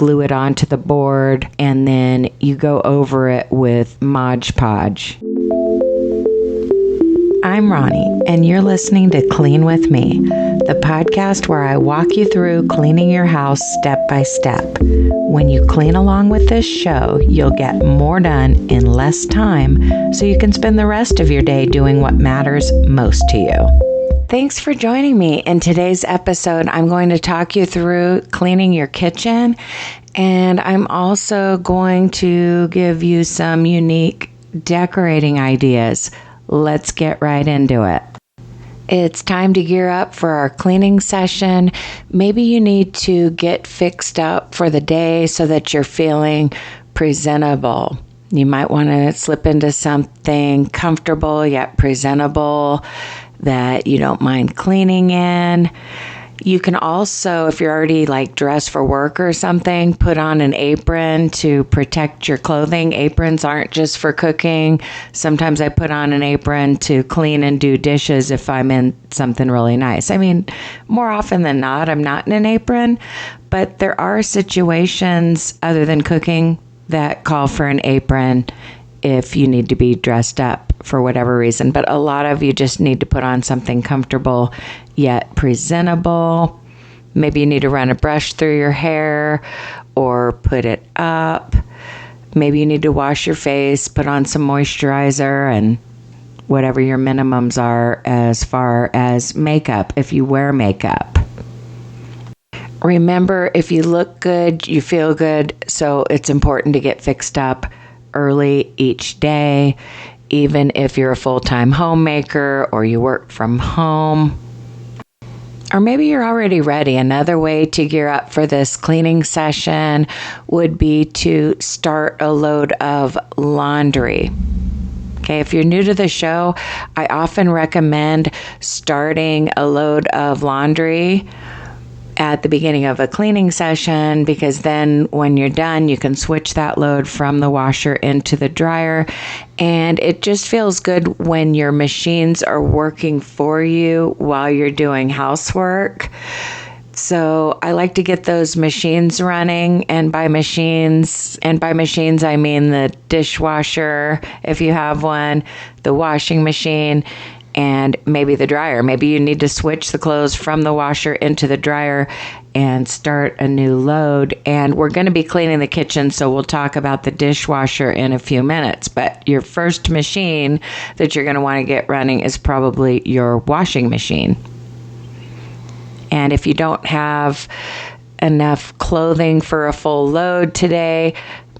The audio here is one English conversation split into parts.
glue it onto the board, and then you go over it with Mod Podge. I'm Ronnie, and you're listening to Clean With Me, the podcast where I walk you through cleaning your house step by step. When you clean along with this show, you'll get more done in less time, so you can spend the rest of your day doing what matters most to you. Thanks for joining me. In today's episode, I'm going to talk you through cleaning your kitchen, and I'm also going to give you some unique decorating ideas. Let's get right into it. It's time to gear up for our cleaning session. Maybe you need to get fixed up for the day so that you're feeling presentable. You might want to slip into something comfortable yet presentable that you don't mind cleaning in. You can also, if you're already dressed for work or something, put on an apron to protect your clothing. Aprons aren't just for cooking. Sometimes I put on an apron to clean and do dishes if I'm in something really nice. I mean, more often than not, I'm not in an apron, but there are situations other than cooking that call for an apron if you need to be dressed up for whatever reason. But a lot of you just need to put on something comfortable yet presentable. Maybe you need to run a brush through your hair or put it up. Maybe you need to wash your face, put on some moisturizer, and whatever your minimums are as far as makeup, if you wear makeup. Remember, if you look good, you feel good, so it's important to get fixed up early each day, even if you're a full-time homemaker or you work from home. Or maybe you're already ready. Another way to gear up for this cleaning session would be to start a load of laundry. Okay, if you're new to the show, I often recommend starting a load of laundry at the beginning of a cleaning session, because then when you're done, you can switch that load from the washer into the dryer. And it just feels good when your machines are working for you while you're doing housework. So I like to get those machines running, and by machines I mean the dishwasher, if you have one, the washing machine, and maybe the dryer. Maybe you need to switch the clothes from the washer into the dryer and start a new load. And we're going to be cleaning the kitchen, so we'll talk about the dishwasher in a few minutes. But your first machine that you're going to want to get running is probably your washing machine. And if you don't have enough clothing for a full load today,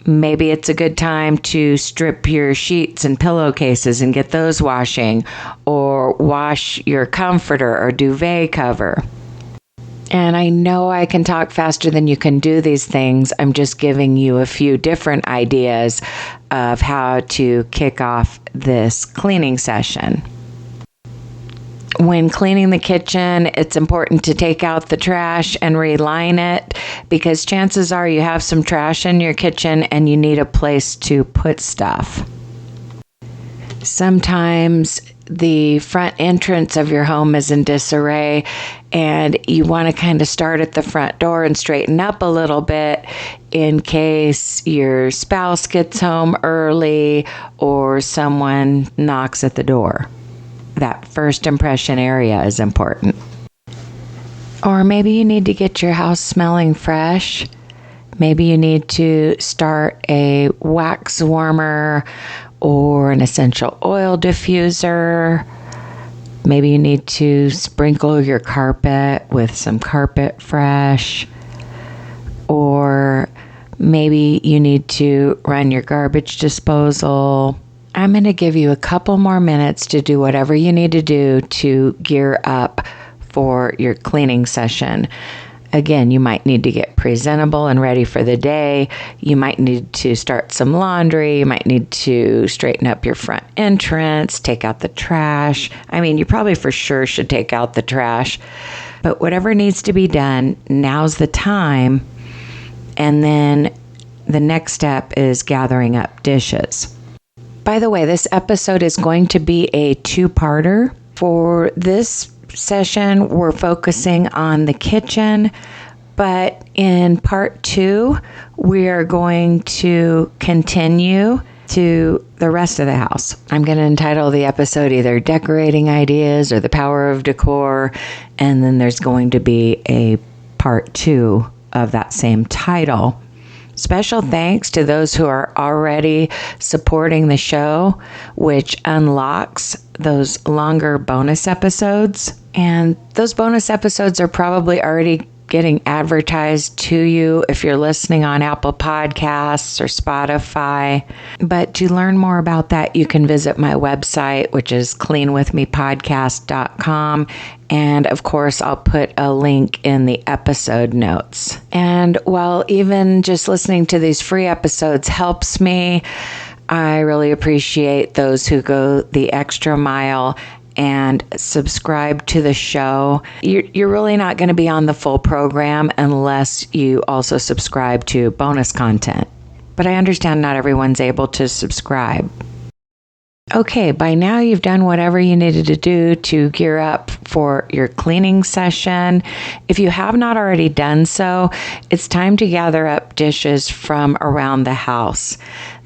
maybe it's a good time to strip your sheets and pillowcases and get those washing, or wash your comforter or duvet cover. And I know I can talk faster than you can do these things. I'm just giving you a few different ideas of how to kick off this cleaning session. When cleaning the kitchen, it's important to take out the trash and reline it, because chances are you have some trash in your kitchen and you need a place to put stuff. Sometimes the front entrance of your home is in disarray, and you want to kind of start at the front door and straighten up a little bit in case your spouse gets home early or someone knocks at the door. That first impression area is important. Or maybe you need to get your house smelling fresh. Maybe you need to start a wax warmer or an essential oil diffuser. Maybe you need to sprinkle your carpet with some carpet fresh. Or maybe you need to run your garbage disposal. I'm going to give you a couple more minutes to do whatever you need to do to gear up for your cleaning session. Again, you might need to get presentable and ready for the day. You might need to start some laundry. You might need to straighten up your front entrance, take out the trash. I mean, you probably for sure should take out the trash. But whatever needs to be done, now's the time. And then the next step is gathering up dishes. By the way, this episode is going to be a two-parter. For this session, we're focusing on the kitchen, But in part 2, we are going to continue to the rest of the house. I'm going to entitle the episode either Decorating Ideas or The Power of Decor, and then there's going to be a part 2 of that same title. Special thanks to those who are already supporting the show, which unlocks those longer bonus episodes. And those bonus episodes are probably already getting advertised to you if you're listening on Apple Podcasts or Spotify. But to learn more about that, you can visit my website, which is cleanwithmepodcast.com. And of course, I'll put a link in the episode notes. And while even just listening to these free episodes helps me, I really appreciate those who go the extra mile and subscribe to the show. You're really not going to be on the full program unless you also subscribe to bonus content. But I understand not everyone's able to subscribe. Okay, by now you've done whatever you needed to do to gear up for your cleaning session. If you have not already done so, it's time to gather up dishes from around the house.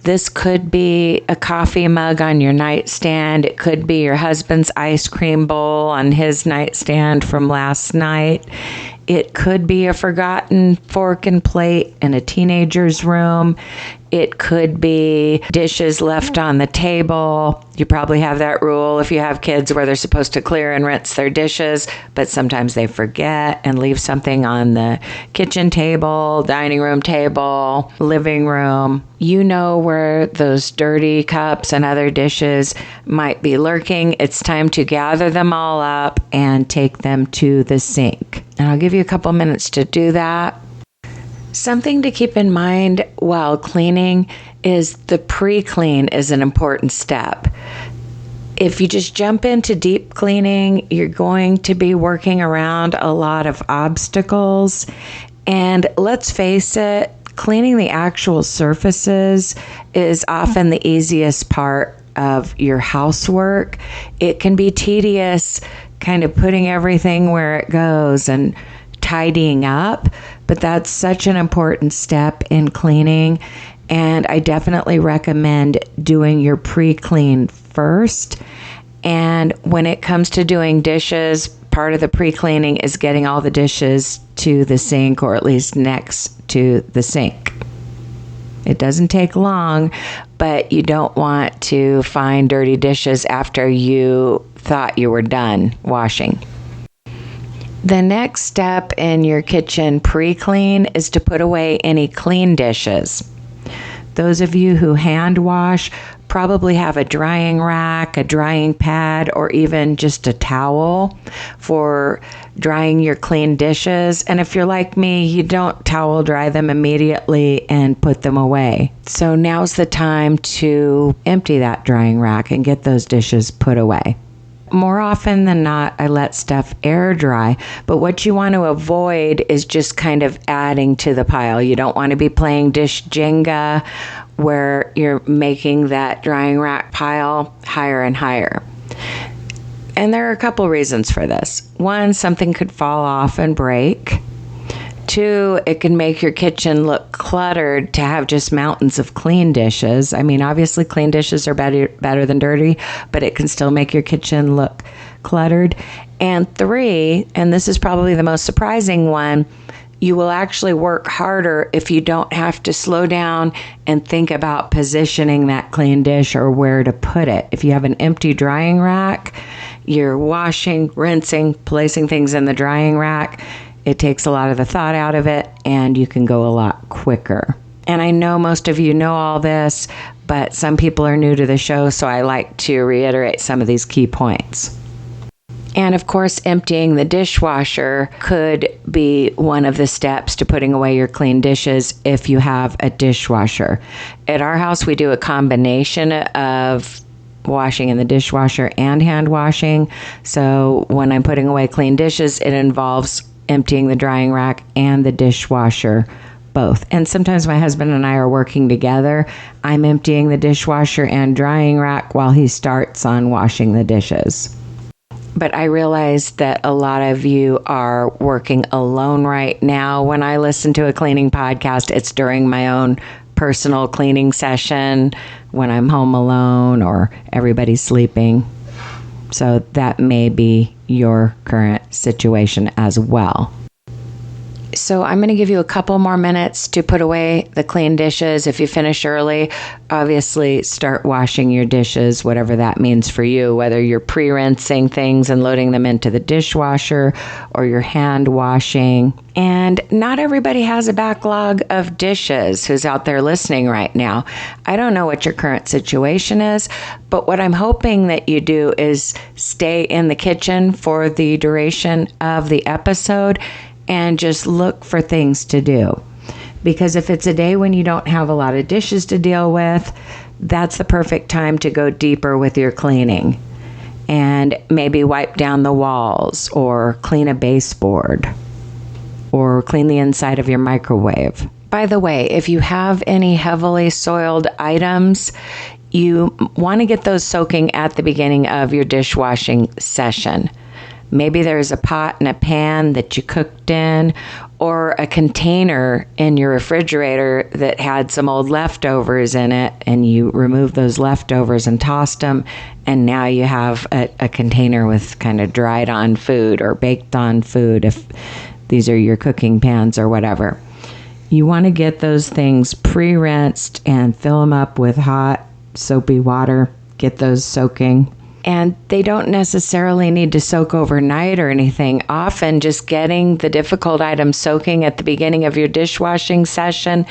This could be a coffee mug on your nightstand. It could be your husband's ice cream bowl on his nightstand from last night. It could be a forgotten fork and plate in a teenager's room. It could be dishes left on the table. You probably have that rule if you have kids where they're supposed to clear and rinse their dishes, but sometimes they forget and leave something on the kitchen table, dining room table, living room. You know where those dirty cups and other dishes might be lurking. It's time to gather them all up and take them to the sink. And I'll give you a couple minutes to do that. Something to keep in mind while cleaning is the pre-clean is an important step. If you just jump into deep cleaning, you're going to be working around a lot of obstacles. And let's face it, cleaning the actual surfaces is often the easiest part of your housework. It can be tedious, kind of putting everything where it goes and tidying up, but that's such an important step in cleaning. And I definitely recommend doing your pre-clean first. And when it comes to doing dishes, part of the pre-cleaning is getting all the dishes to the sink, or at least next to the sink. It doesn't take long, but you don't want to find dirty dishes after you thought you were done washing. The next step in your kitchen pre-clean is to put away any clean dishes. Those of you who hand wash probably have a drying rack, a drying pad, or even just a towel for drying your clean dishes. And if you're like me, you don't towel dry them immediately and put them away. So now's the time to empty that drying rack and get those dishes put away. More often than not, I let stuff air dry, but what you want to avoid is just kind of adding to the pile. You don't want to be playing dish Jenga where you're making that drying rack pile higher and higher. And there are a couple reasons for this. One, something could fall off and break. Two, it can make your kitchen look cluttered to have just mountains of clean dishes. I mean, obviously clean dishes are better than dirty, but it can still make your kitchen look cluttered. And three, and this is probably the most surprising one, you will actually work harder if you don't have to slow down and think about positioning that clean dish or where to put it. If you have an empty drying rack, you're washing, rinsing, placing things in the drying rack. It takes a lot of the thought out of it, and you can go a lot quicker. And I know most of you know all this, but some people are new to the show, so I like to reiterate some of these key points. And of course, emptying the dishwasher could be one of the steps to putting away your clean dishes if you have a dishwasher. At our house, we do a combination of washing in the dishwasher and hand washing. So when I'm putting away clean dishes, it involves emptying the drying rack and the dishwasher both. And sometimes my husband and I are working together. I'm emptying the dishwasher and drying rack while he starts on washing the dishes. But I realize that a lot of you are working alone right now. When I listen to a cleaning podcast, it's during my own personal cleaning session when I'm home alone or everybody's sleeping. So that may be your current situation as well. So I'm going to give you a couple more minutes to put away the clean dishes. If you finish early, obviously start washing your dishes, whatever that means for you, whether you're pre-rinsing things and loading them into the dishwasher or you're hand washing. And not everybody has a backlog of dishes who's out there listening right now. I don't know what your current situation is, but what I'm hoping that you do is stay in the kitchen for the duration of the episode and just look for things to do. Because if it's a day when you don't have a lot of dishes to deal with, that's the perfect time to go deeper with your cleaning. And maybe wipe down the walls or clean a baseboard or clean the inside of your microwave. By the way, if you have any heavily soiled items, you want to get those soaking at the beginning of your dishwashing session. Maybe there's a pot and a pan that you cooked in, or a container in your refrigerator that had some old leftovers in it, and you removed those leftovers and tossed them, and now you have a container with kind of dried on food or baked on food, if these are your cooking pans or whatever. You want to get those things pre-rinsed and fill them up with hot, soapy water. Get those soaking. And they don't necessarily need to soak overnight or anything. Often just getting the difficult items soaking at the beginning of your dishwashing session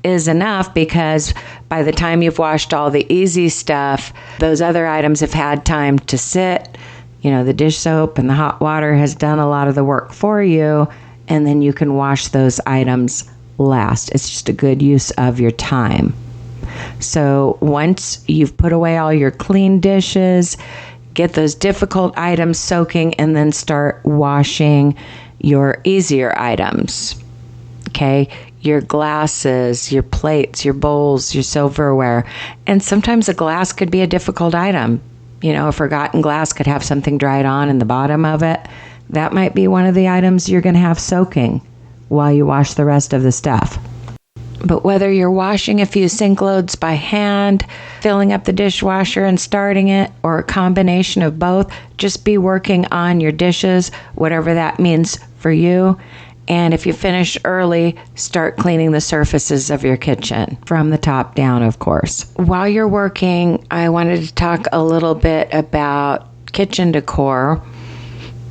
is enough, because by the time you've washed all the easy stuff, those other items have had time to sit. You know, the dish soap and the hot water has done a lot of the work for you, and then you can wash those items last. It's just a good use of your time. So once you've put away all your clean dishes, get those difficult items soaking, and then start washing your easier items. Okay? Your glasses, your plates, your bowls, your silverware. And sometimes a glass could be a difficult item. You know, a forgotten glass could have something dried on in the bottom of it. That might be one of the items you're going to have soaking while you wash the rest of the stuff. But whether you're washing a few sink loads by hand, filling up the dishwasher and starting it, or a combination of both, just be working on your dishes, whatever that means for you. And if you finish early, start cleaning the surfaces of your kitchen, from the top down, of course. While you're working, I wanted to talk a little bit about kitchen decor.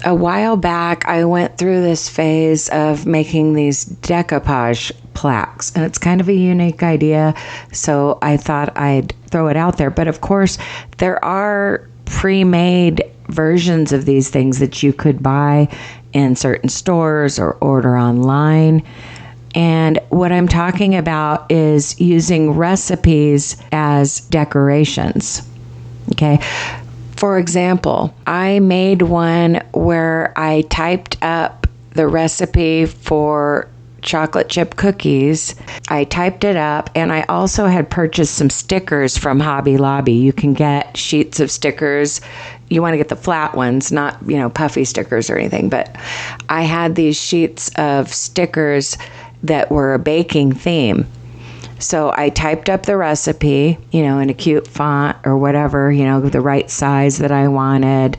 A while back, I went through this phase of making these decoupage plaques, and it's kind of a unique idea, so I thought I'd throw it out there. But of course, there are pre-made versions of these things that you could buy in certain stores or order online. And what I'm talking about is using recipes as decorations. Okay. For example, I made one where I typed up the recipe for chocolate chip cookies. I typed it up, and I also had purchased some stickers from Hobby Lobby. You can get sheets of stickers. You want to get the flat ones, not, puffy stickers or anything. But I had these sheets of stickers that were a baking theme. So I typed up the recipe, in a cute font or whatever, the right size that I wanted.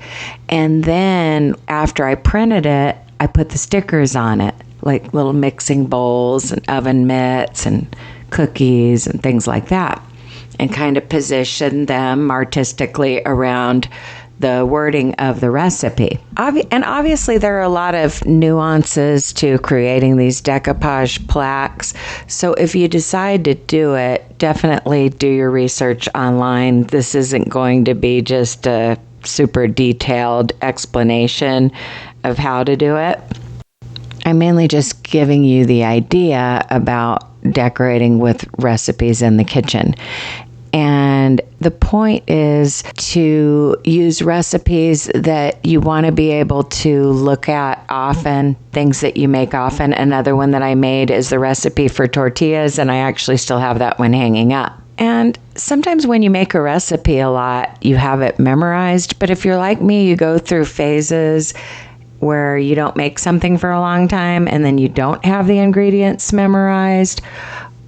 And then after I printed it, I put the stickers on it, like little mixing bowls and oven mitts and cookies and things like that, and kind of positioned them artistically around the wording of the recipe. And obviously there are a lot of nuances to creating these decoupage plaques. So if you decide to do it, definitely do your research online. This isn't going to be just a super detailed explanation of how to do it. I'm mainly just giving you the idea about decorating with recipes in the kitchen. And the point is to use recipes that you want to be able to look at often, things that you make often. Another one that I made is the recipe for tortillas, and I actually still have that one hanging up. And sometimes when you make a recipe a lot, you have it memorized. But if you're like me, you go through phases where you don't make something for a long time and then you don't have the ingredients memorized.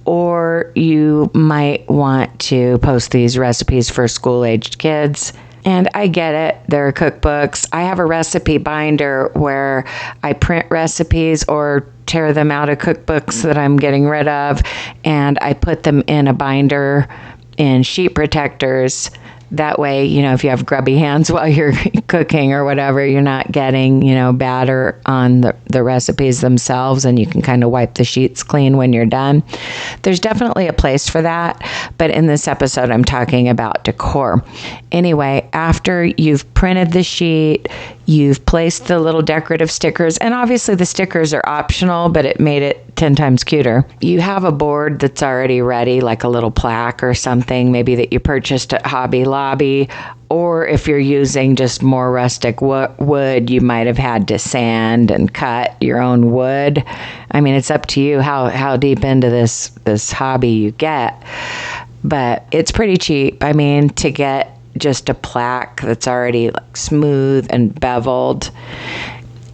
Or you might want to post these recipes for school-aged kids. And I get it. There are cookbooks. I have a recipe binder where I print recipes or tear them out of cookbooks that I'm getting rid of, and I put them in a binder in sheet protectors. That way, if you have grubby hands while you're cooking or whatever, you're not getting, batter on the recipes themselves, and you can kind of wipe the sheets clean when you're done. There's definitely a place for that, but in this episode, I'm talking about decor. Anyway, after you've printed the sheet, you've placed the little decorative stickers, and obviously the stickers are optional, but it made it 10 times cuter. You have a board that's already ready, like a little plaque or something, maybe that you purchased at Hobby Lobby, or if you're using just more rustic wood, you might have had to sand and cut your own wood. I mean, it's up to you how deep into this hobby you get, but it's pretty cheap. I mean, to get just a plaque that's already like smooth and beveled,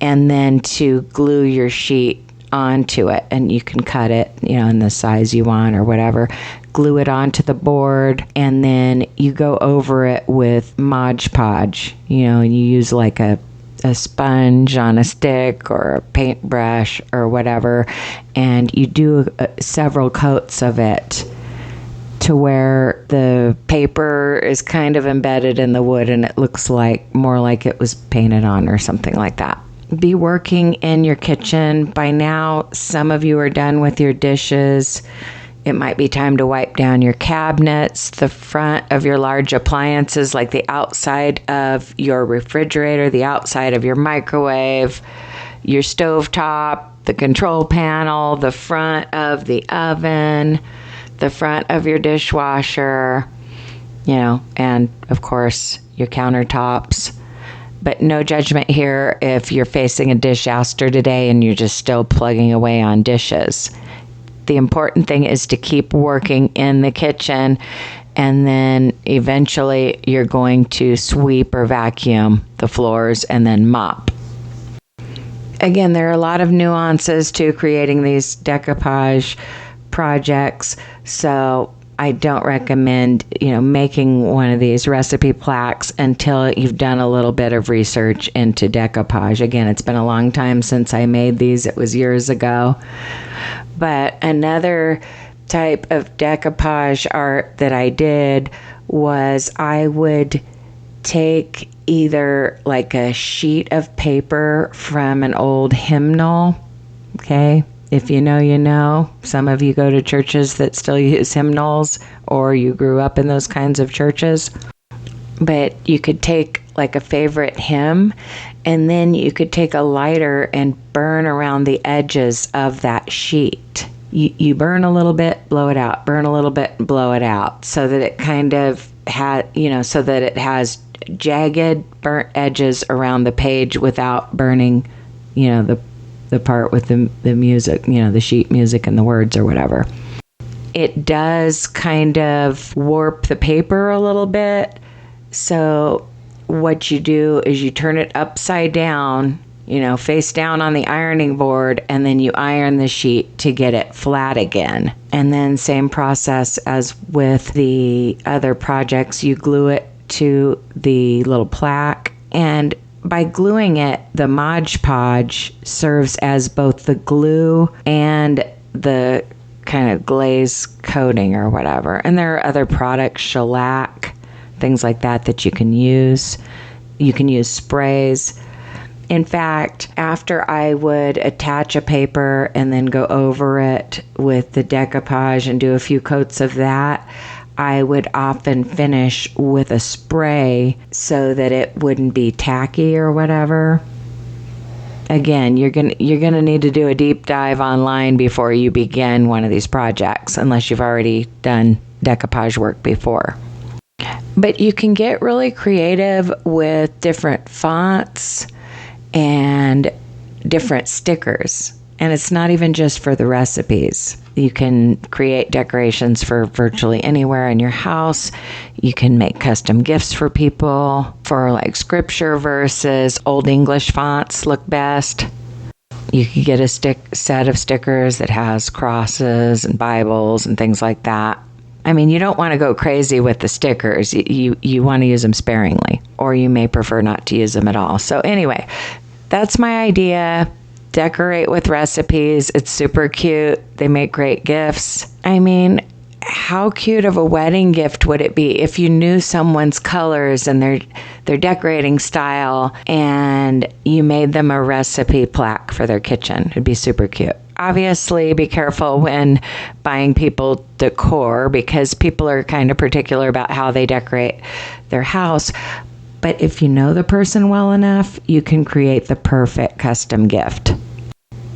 and then to glue your sheet onto it, and you can cut it, in the size you want or whatever. Glue it onto the board, and then you go over it with Mod Podge, and you use like a sponge on a stick or a paintbrush or whatever, and you do several coats of it to where the paper is kind of embedded in the wood and it looks more like it was painted on or something like that. Be working in your kitchen. By now, some of you are done with your dishes. It might be time to wipe down your cabinets, the front of your large appliances, like the outside of your refrigerator, the outside of your microwave, your stovetop, the control panel, the front of the oven, the front of your dishwasher, and of course your countertops. But no judgment here if you're facing a disaster today and you're just still plugging away on dishes. The important thing is to keep working in the kitchen, and then eventually you're going to sweep or vacuum the floors and then mop. Again, there are a lot of nuances to creating these decoupage projects, so I don't recommend, making one of these recipe plaques until you've done a little bit of research into decoupage. Again, it's been a long time since I made these. It was years ago. But another type of decoupage art that I did was I would take either like a sheet of paper from an old hymnal, okay? If you know, you know. Some of you go to churches that still use hymnals, or you grew up in those kinds of churches. But you could take like a favorite hymn, and then you could take a lighter and burn around the edges of that sheet. You burn a little bit, blow it out, burn a little bit, blow it out, so that it kind of so that it has jagged, burnt edges around the page without burning, the part with the music, the sheet music and the words or whatever. It does kind of warp the paper a little bit. So what you do is you turn it upside down, face down on the ironing board, and then you iron the sheet to get it flat again. And then same process as with the other projects, you glue it to the little plaque, and by gluing it, the Mod Podge serves as both the glue and the kind of glaze coating or whatever. And there are other products, shellac, things like that you can use. You can use sprays. In fact, after I would attach a paper and then go over it with the decoupage and do a few coats of that, I would often finish with a spray so that it wouldn't be tacky or whatever. Again, you're gonna need to do a deep dive online before you begin one of these projects, unless you've already done decoupage work before. But you can get really creative with different fonts and different stickers. And it's not even just for the recipes. You can create decorations for virtually anywhere in your house. You can make custom gifts for people for like scripture verses. Old English fonts look best. You could get a set of stickers that has crosses and Bibles and things like that. I mean, you don't want to go crazy with the stickers. You want to use them sparingly, or you may prefer not to use them at all. So anyway, that's my idea. Decorate with recipes. It's super cute. They make great gifts. I mean, how cute of a wedding gift would it be if you knew someone's colors and their decorating style and you made them a recipe plaque for their kitchen? It'd be super cute. Obviously, be careful when buying people decor because people are kind of particular about how they decorate their house. But if you know the person well enough, you can create the perfect custom gift.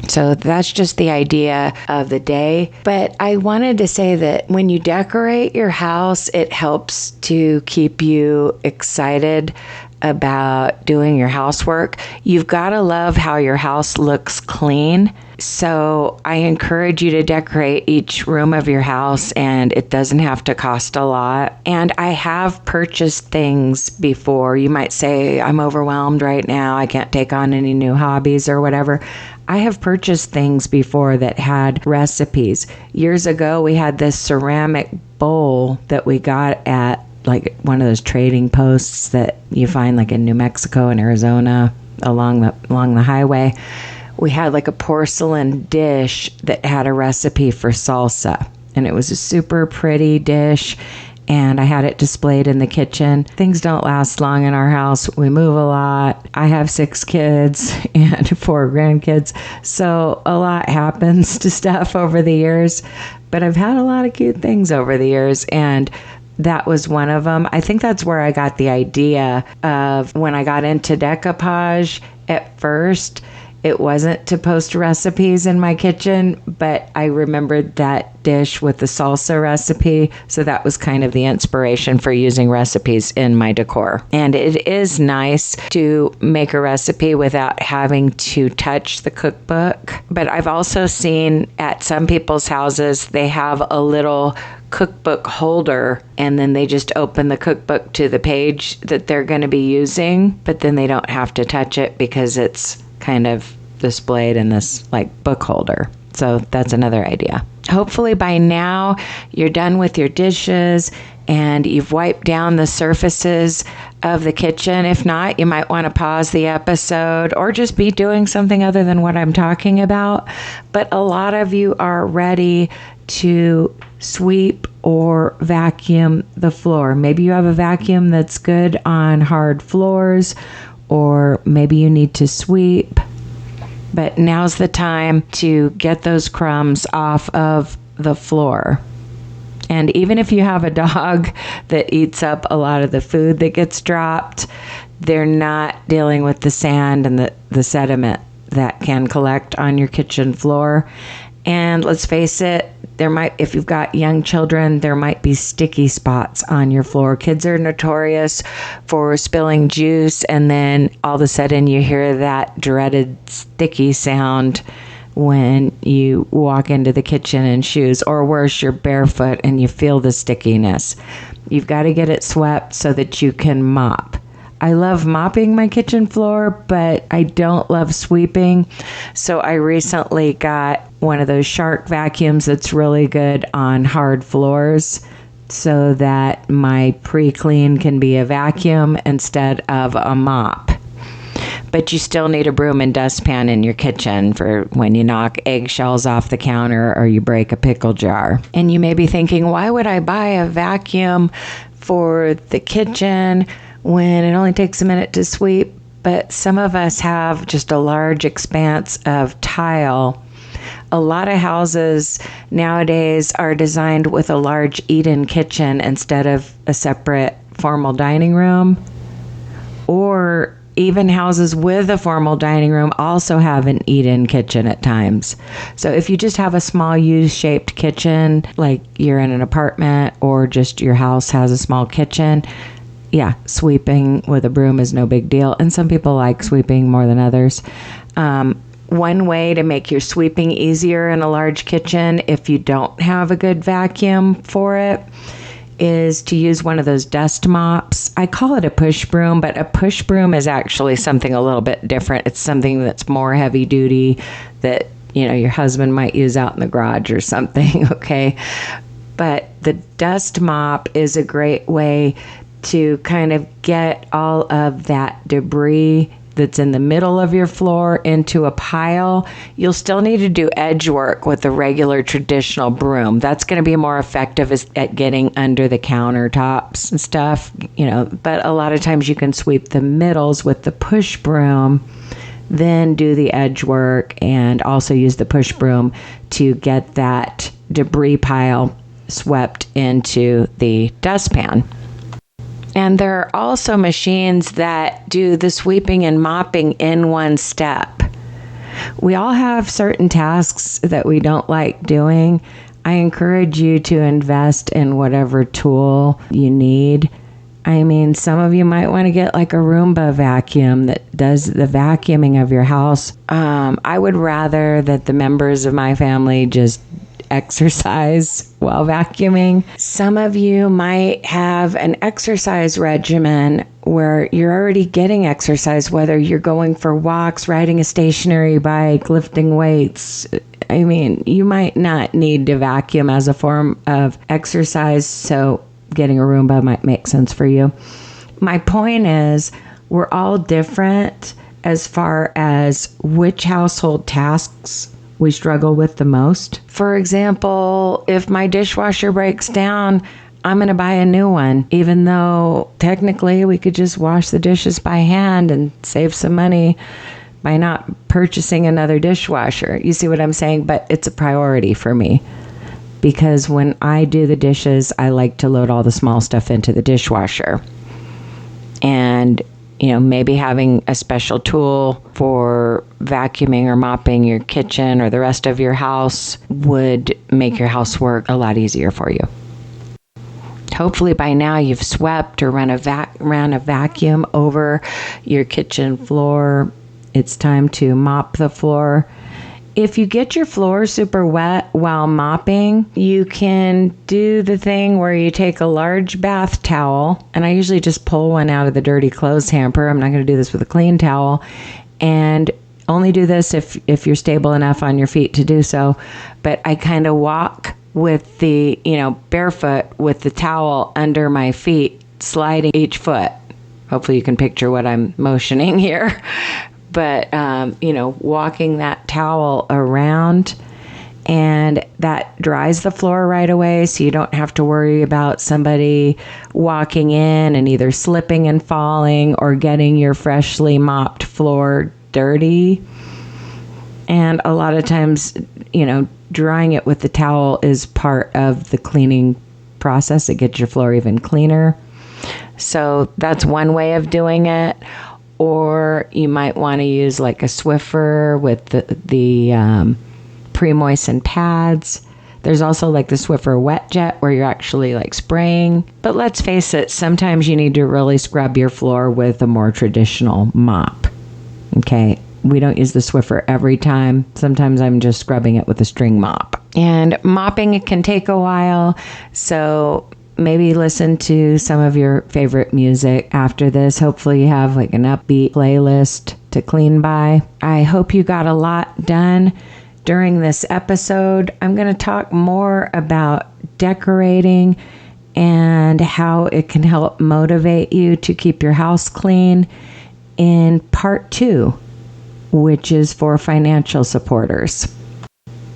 So that's just the idea of the day. But I wanted to say that when you decorate your house, it helps to keep you excited about doing your housework. You've got to love how your house looks clean. So I encourage you to decorate each room of your house, and it doesn't have to cost a lot. And I have purchased things before. You might say, I'm overwhelmed right now. I can't take on any new hobbies or whatever. I have purchased things before that had recipes. Years ago, we had this ceramic bowl that we got at like one of those trading posts that you find like in New Mexico and Arizona along the highway. We had like a porcelain dish that had a recipe for salsa, and it was a super pretty dish, and I had it displayed in the kitchen. Things don't last long in our house. We move a lot. I have 6 kids and 4 grandkids, so a lot happens to stuff over the years, but I've had a lot of cute things over the years, and that was one of them. I think that's where I got the idea of when I got into decoupage at first. It wasn't to post recipes in my kitchen, but I remembered that dish with the salsa recipe. So that was kind of the inspiration for using recipes in my decor. And it is nice to make a recipe without having to touch the cookbook. But I've also seen at some people's houses, they have a little cookbook holder, and then they just open the cookbook to the page that they're going to be using, but then they don't have to touch it because it's kind of displayed in this like book holder. So that's another idea. Hopefully by now you're done with your dishes and you've wiped down the surfaces of the kitchen. If not, you might want to pause the episode or just be doing something other than what I'm talking about. But a lot of you are ready to sweep or vacuum the floor. Maybe you have a vacuum that's good on hard floors, or maybe you need to sweep. But now's the time to get those crumbs off of the floor. And even if you have a dog that eats up a lot of the food that gets dropped, they're not dealing with the sand and the sediment that can collect on your kitchen floor. And let's face it, if you've got young children, there might be sticky spots on your floor. Kids are notorious for spilling juice, and then all of a sudden you hear that dreaded sticky sound when you walk into the kitchen in shoes, or worse, you're barefoot and you feel the stickiness. You've got to get it swept so that you can mop. I love mopping my kitchen floor, but I don't love sweeping. So I recently got one of those Shark vacuums that's really good on hard floors so that my pre-clean can be a vacuum instead of a mop. But you still need a broom and dustpan in your kitchen for when you knock eggshells off the counter or you break a pickle jar. And you may be thinking, why would I buy a vacuum for the kitchen when it only takes a minute to sweep? But some of us have just a large expanse of tile. A lot of houses nowadays are designed with a large eat-in kitchen instead of a separate formal dining room. Or even houses with a formal dining room also have an eat-in kitchen at times. So if you just have a small U-shaped kitchen, like you're in an apartment or just your house has a small kitchen, yeah, sweeping with a broom is no big deal. And some people like sweeping more than others. One way to make your sweeping easier in a large kitchen, if you don't have a good vacuum for it, is to use one of those dust mops. I call it a push broom, but a push broom is actually something a little bit different. It's something that's more heavy duty that, your husband might use out in the garage or something, okay? But the dust mop is a great way to kind of get all of that debris that's in the middle of your floor into a pile. You'll still need to do edge work with the regular traditional broom. That's going to be more effective at getting under the countertops and stuff, but a lot of times you can sweep the middles with the push broom, then do the edge work and also use the push broom to get that debris pile swept into the dustpan. And there are also machines that do the sweeping and mopping in one step. We all have certain tasks that we don't like doing. I encourage you to invest in whatever tool you need. I mean, some of you might want to get like a Roomba vacuum that does the vacuuming of your house. I would rather that the members of my family just exercise while vacuuming. Some of you might have an exercise regimen where you're already getting exercise, whether you're going for walks, riding a stationary bike, lifting weights. I mean, you might not need to vacuum as a form of exercise, so getting a Roomba might make sense for you. My point is, we're all different as far as which household tasks we struggle with the most. For example, if my dishwasher breaks down, I'm going to buy a new one, even though technically we could just wash the dishes by hand and save some money by not purchasing another dishwasher. You see what I'm saying? But it's a priority for me because when I do the dishes, I like to load all the small stuff into the dishwasher. And maybe having a special tool for vacuuming or mopping your kitchen or the rest of your house would make your housework a lot easier for you. Hopefully by now you've swept or ran a vacuum over your kitchen floor. It's time to mop the floor. If you get your floor super wet while mopping, you can do the thing where you take a large bath towel, and I usually just pull one out of the dirty clothes hamper. I'm not going to do this with a clean towel, and only do this if you're stable enough on your feet to do so. But I kind of walk with the, barefoot with the towel under my feet, sliding each foot. Hopefully you can picture what I'm motioning here. But, walking that towel around, and that dries the floor right away, so you don't have to worry about somebody walking in and either slipping and falling or getting your freshly mopped floor dirty. And a lot of times, drying it with the towel is part of the cleaning process. It gets your floor even cleaner. So that's one way of doing it. Or you might want to use like a Swiffer with the pre-moistened pads. There's also like the Swiffer Wet Jet where you're actually like spraying. But let's face it, sometimes you need to really scrub your floor with a more traditional mop. Okay, we don't use the Swiffer every time. Sometimes I'm just scrubbing it with a string mop. And mopping, it can take a while, so maybe listen to some of your favorite music after this. Hopefully you have like an upbeat playlist to clean by. I hope you got a lot done during this episode. I'm going to talk more about decorating and how it can help motivate you to keep your house clean in part 2, which is for financial supporters.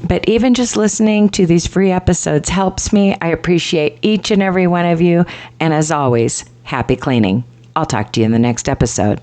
But even just listening to these free episodes helps me. I appreciate each and every one of you. And as always, happy cleaning. I'll talk to you in the next episode.